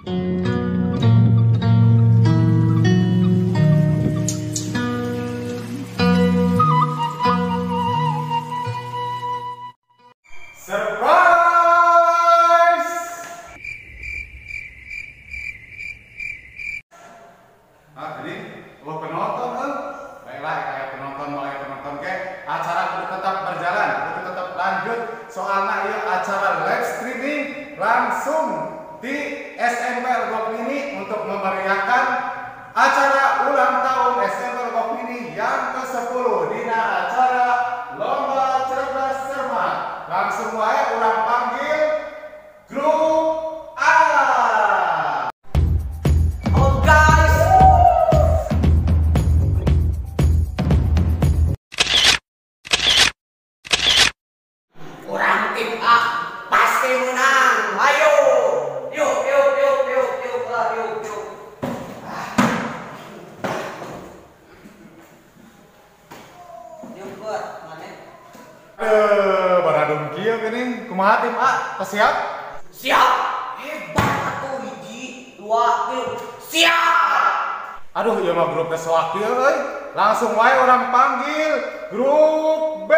Nah, jadi lo penonton kan? Baiklah, kayak penonton ke acara kudu tetap berjalan, kudu tetap lanjut. Soalnya ini acara live streaming langsung di SMPL Gok Mini untuk memeriahkan acara ulang tahun SMPL Gok Mini yang ke-10 dina acara Lomba Cerdas Cermat. Langsung wae urang panggil grup A. Tim A pasti menang. Ayo, yuk. Yuk buat mana? Baradung kieu geuning. Kumaha tim A? Siap? Siap. Hebat atuh hiji, 2, 3. Siap. Aduh, ieu mah grup teh wakil euy. Langsung wae orang panggil grup B.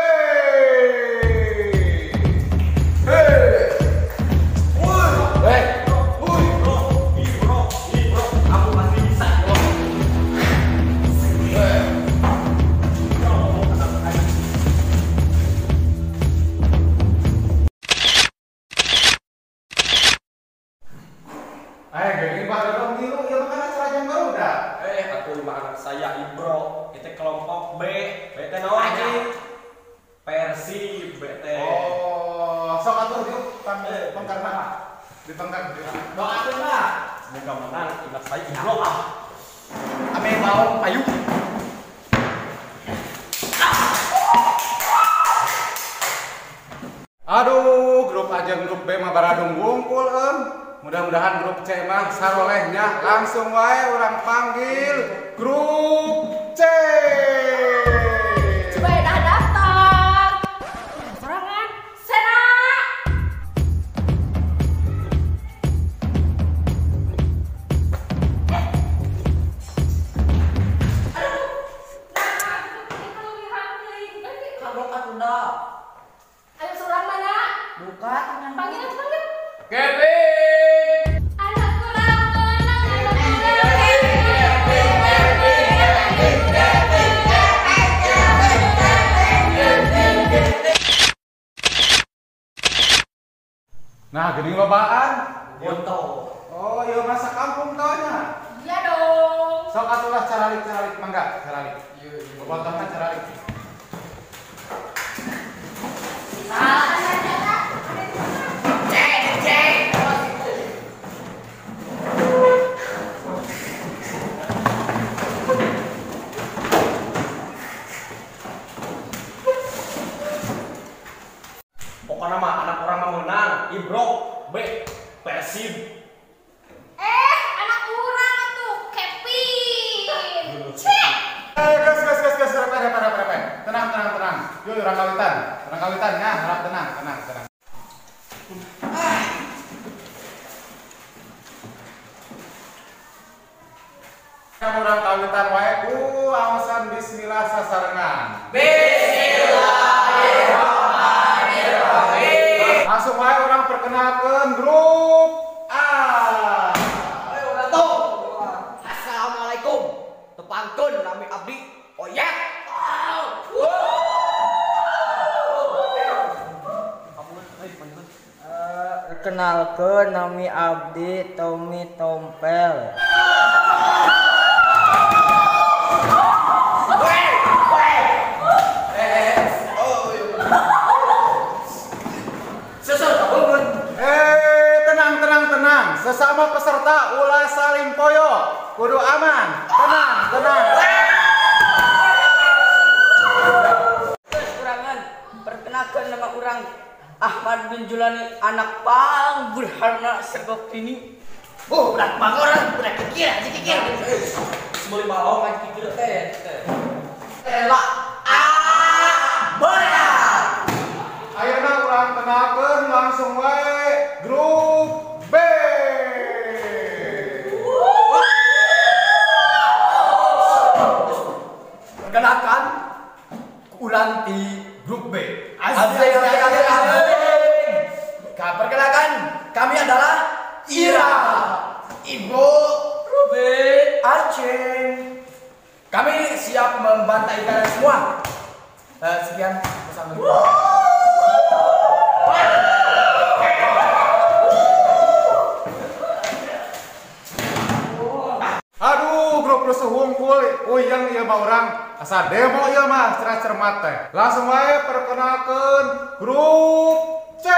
Gini pada dong dulu, ya makanya seragam baru dah. Aku lima anak saya Ibro, itu kelompok B, BT naon Persib, BT. Oh, sok atuh yuk pengkarna. Ditengkak di. Doakeun lah. Semoga menang anak saya Ibro ah. Ame mau ayo. Aduh, grup A jeung grup B mah baradung wungkul Mudah-mudahan grup C mah sarolehnya. Langsung wae orang panggil grup C. Coba dah daftar. Sorangan, Sena. Kabok atunda. Ayo sorang mana? Buka tangan. Panggil. Kevin. Anak kurang menang. Nah, geuning lobaan. Foto. Oh, ieu masa kampung taunya. Iya dong. Sok atulah caralik mangga, caralik. Bobotohna caralik. Pokoknya mah anak orang mah menang, Ibro, B, Persib. Anak kurang tuh, Kevin. Cek. Gas, repen. Tenang. Yuk, orang kawitan ya, harap tenang. Orang kawitan wae awasan bismillah sasarengan. Bismillahirrahmanirrahim. Langsung wae orang perkenalkan grup A. Ayo datang. Assalamualaikum. Tepangkeun nami abdi Oyek. Kenalkeun nami abdi Tommy Tompel. Tenang. Sesama peserta ulah saling poyo. Kudu aman. Tenang. Kurangan perkenalkan nama orang Ahmad bin Julani, anak pang berharna segok ini. Oh, berat banget udah kikir. Semua lima orang kan kikir teh. Elak. Berat. Ayeuna urang kenalkeun langsung wae grup B. urang ti grup B. Asik. Perkenalkan, kami adalah Ira, Ibu, Ruben, Aceh. Kami siap membantai kalian semua. Sekian bersama. Aduh, grup rusuh hungkul, yang ieu mah urang asa demo ieu mah cermat teh. Langsung wae perkenalkeun grup C.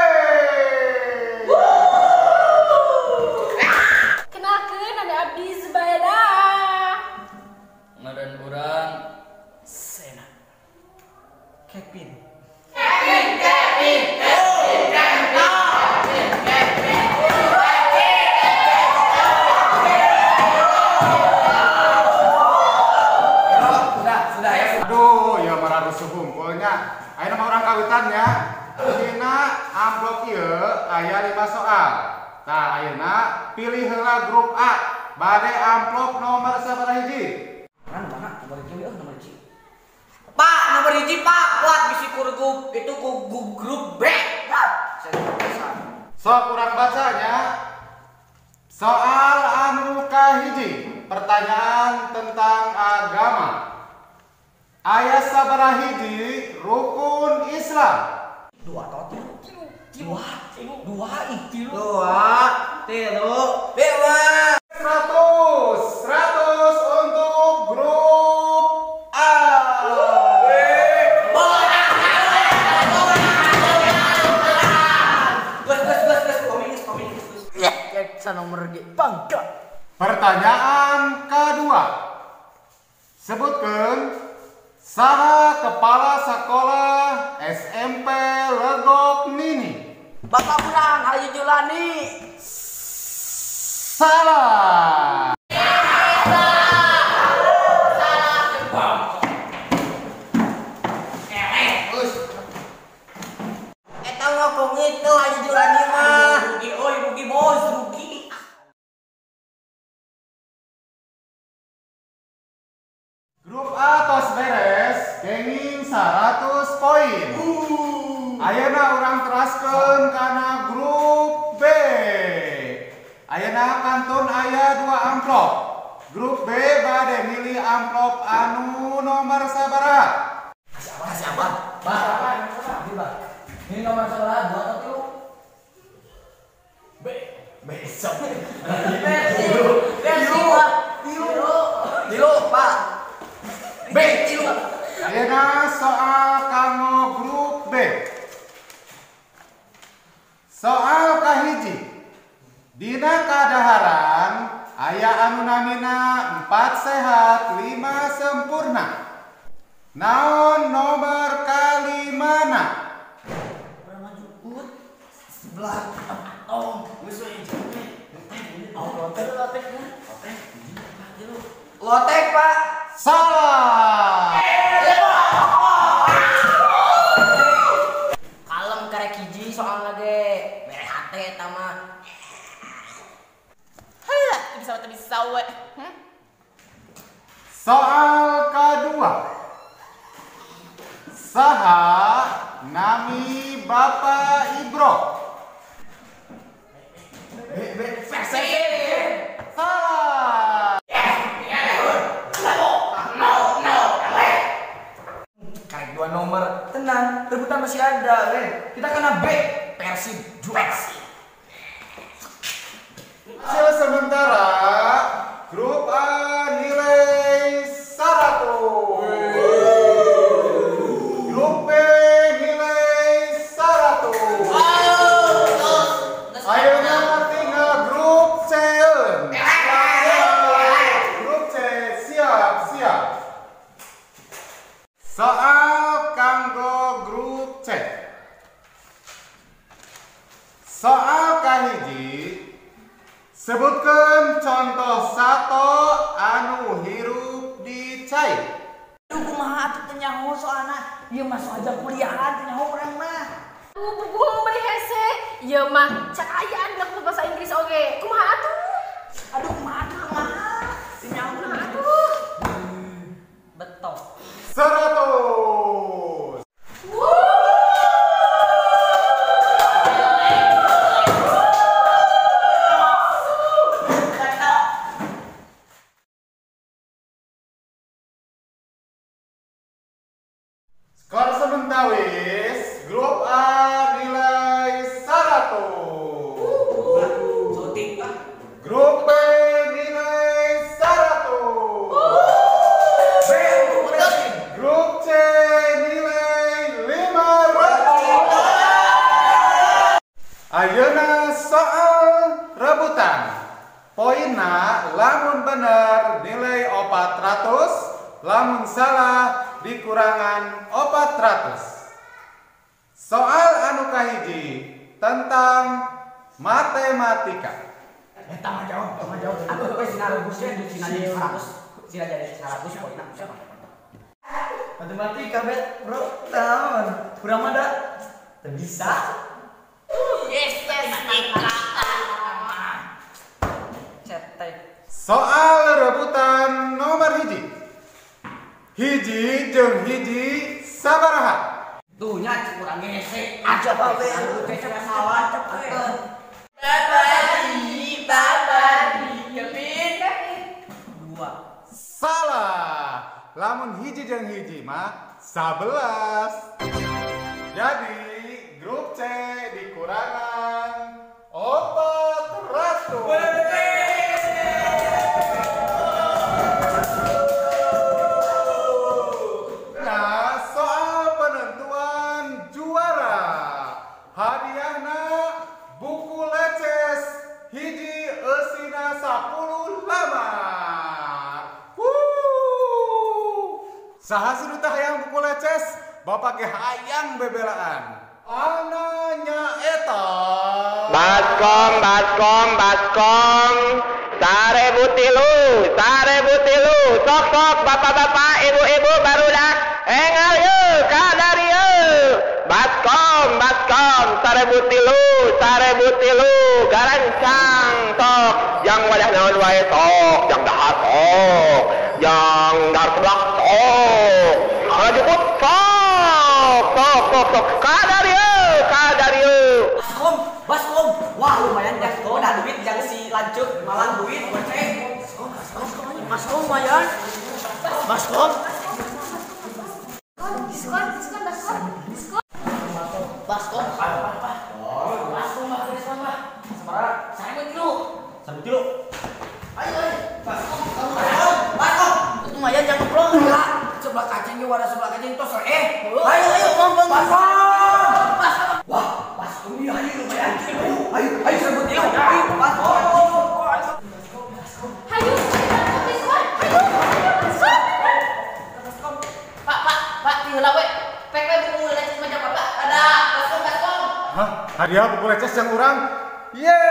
Kenalkeun ada Abdi Zubaida. ngaran urang Sena. Kevin. Sudah ya. Aduh, ya marah rusuh hungkulnya. Ayeuna mah urang kawitannya. Dina amplop ieu aya 5 soal. Tah ayeuna pilih heula grup A. Bade amplop nomor sabaraha hiji? Mana? Nomor hiji nomor hiji. Pak, nomor hiji Pak, buat bisi kurgup itu grup B. Sok urang bacanya. Soal anu kahiji, pertanyaan tentang agama. Aya sabaraha hiji rukun Islam? Dua atau tilu? Dua, tilu. Dewa. 100 untuk grup A. Komunis. Ya, nomor G. Bangga. Pertanyaan kedua. Sebutkan saha kepala sekolah SMP Legok Nini. Bapak urang Hayu Julani. Salah. Eta ngomong itu Hayu Julani mah. Rugi bos, rugi. Grup A tos beres, kenging 100 poin. Ayeuna urang teraskeun kana grup B. Ayeuna kantun aya 2 amplop. Grup B bade milih amplop anu nomor sabaraha? Siapa? Ini nomor sebelah 2 atau tilu? Besok. Tilu, Pak. B, tilu. Ayeuna soal kanggo grup B. Soal kahiji. Dina kadaharan aya anu namina 4 sehat 5 sempurna. Naon nomor kalimana? Lotek, Pak. Salah. Kalem karek hiji soalna ge. Mere hate eta mah. Halah, bisa we. Soal kedua. Saha nami Bapak Ibro? Salah. Karek 2 nomor. Tenang, rebutan masih ada, Kita kena B. Persib juara. Hasil sementara grup A nilai 100. Grup B nilai 100. Ayeuna tinggal grup C. Grup C siap. Soal kanggo grup C. Soal kahiji. Sebutkan contoh sato anu hirup di cai. Duh kumaha atuh teh nyaho soalna. Ieu mah soal kuliahan teh nyaho urang mah. Buku beli hese. Ya mah cak aya anu bahasa Inggris oge. Kumaha atuh? Aduh kumaha teh nyaho urang. Aduh. Betul. 100. Poinna lamun bener nilai 400, lamun salah dikurangan 400. Soal anu kahiji tentang matematika. Tama jawab. Aku sinar rebusnya di sini 100. Sila jadi 100 poinnya. Matematika bet, bro. Tahun. Kurang ada. Bisa. Yes, Nika. Cetek. Soal rebutan nomor hiji. Hiji jeung hiji sabaraha? Tuhnya kurang ngese. Aja bae. Babari, Kevin. 2. Salah. Lamun hiji jeung hiji mah 11. Jadi grup C dikurangan 400. Nah, soal penentuan juara. Hadiahna buku leces hiji eusina 10 lembar. Saha sinu teh hayang buku leces? Bapak ge hayang bebelaan. Ananya eta. Baskom, Sarebu tilu, sok bapak-bapak, ibu-ibu barudak, engal yeuh, kadar yeuh. Baskom, Sarebu tilu, garancang, sok, yang wadah naon wae sok, yang dahar sok, yang dar sebelah sok, ngajukut sok, kadar yeuh. Baskom. Wah, lumayan ya. Udah duit jangan si lanjut, malah duit goceng. Baskom lumayan. Baskom. Diskon. Baskom. Semara, saya mau dulu. Ayo. Baskom. Itu lumayan jangan plong. Sebelah kacangnya wadah sebelah kacang tos Ayo, bang. Wah, Baskom ini lumayan. Ayo sebut dia. Ayo, Baskom. Hayu, diskon. Diskon. Pak, tinggal we. PW buku leces macam apa? Ada baskom. Hah? Hadiah buku leces yang urang? Yeay!